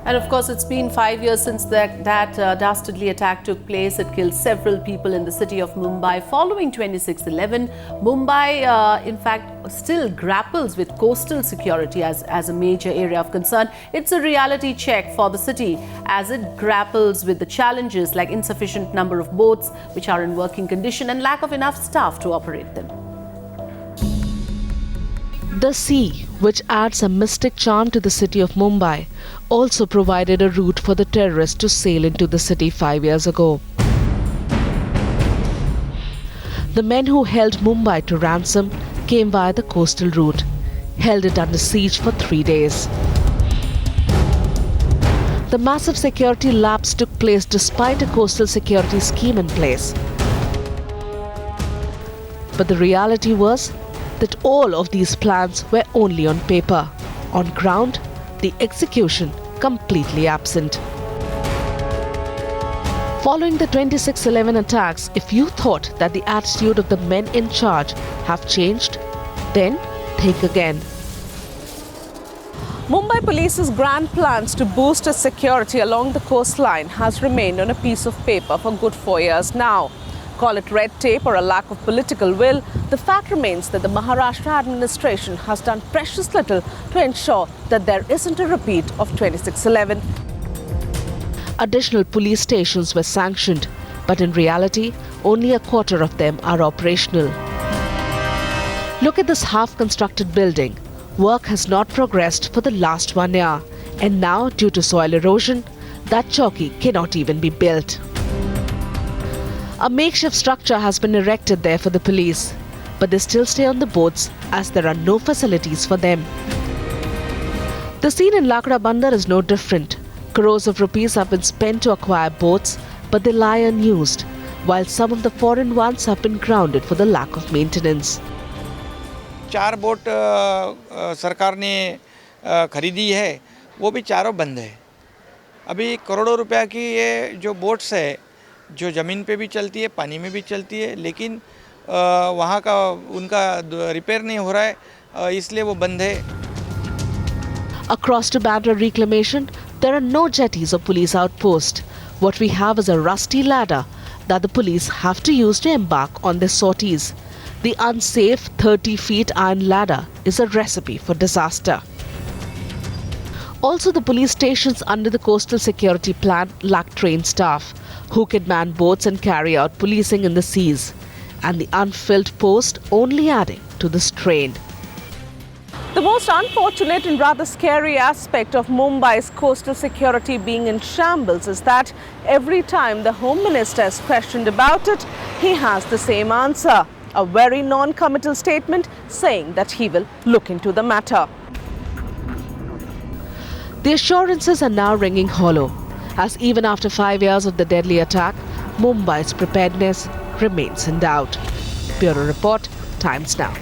And of course, it's been 5 years since that dastardly attack took place. It killed several people in the city of Mumbai. Following 26/11, Mumbai, in fact, still grapples with coastal security as a major area of concern. It's a reality check for the city as it grapples with the challenges like insufficient number of boats which are in working condition and lack of enough staff to operate them. The sea, which adds a mystic charm to the city of Mumbai, also provided a route for the terrorists to sail into the city 5 years ago. The men who held Mumbai to ransom came via the coastal route, held it under siege for 3 days. The massive security lapse took place despite a coastal security scheme in place. But the reality was that all of these plans were only on paper. On ground, the execution completely absent. Following the 26/11 attacks, if you thought that the attitude of the men in charge have changed, then think again. Mumbai Police's grand plans to boost its security along the coastline has remained on a piece of paper for good 4 years now. Call it red tape or a lack of political will, the fact remains that the Maharashtra administration has done precious little to ensure that there isn't a repeat of 26/11. Additional police stations were sanctioned, but in reality, only a quarter of them are operational. Look at this half-constructed building. Work has not progressed for the last 1 year, and now, due to soil erosion, that chowki cannot even be built. A makeshift structure has been erected there for the police, but they still stay on the boats as there are no facilities for them. The scene in Lakda Bandar is no different. Crores of rupees have been spent to acquire boats, but they lie unused, while some of the foreign ones have been grounded for the lack of maintenance. 4 boat सरकार ने खरीदी है, वो भी चारों बंद है। अभी करोड़ों रुपया की ये जो बोट्स है, जो ज़मीन पे भी चलती है, पानी में भी चलती है, लेकिन वहाँ का उनका रिपेयर नहीं हो रहा है, इसलिए वो बंद है। Across to Bandra reclamation, there are no jetties or police outposts. What we have is a rusty ladder that the police have to use to embark on their sorties. The unsafe 30-feet iron ladder is a recipe for disaster. Also, the police stations under the coastal security plan lack trained staff who can man boats and carry out policing in the seas, and the unfilled post only adding to the strain. The most unfortunate and rather scary aspect of Mumbai's coastal security being in shambles is that every time the Home Minister is questioned about it, he has the same answer, a very non-committal statement saying that he will look into the matter. The assurances are now ringing hollow, as even after 5 years of the deadly attack, Mumbai's preparedness remains in doubt. Bureau Report, Times Now.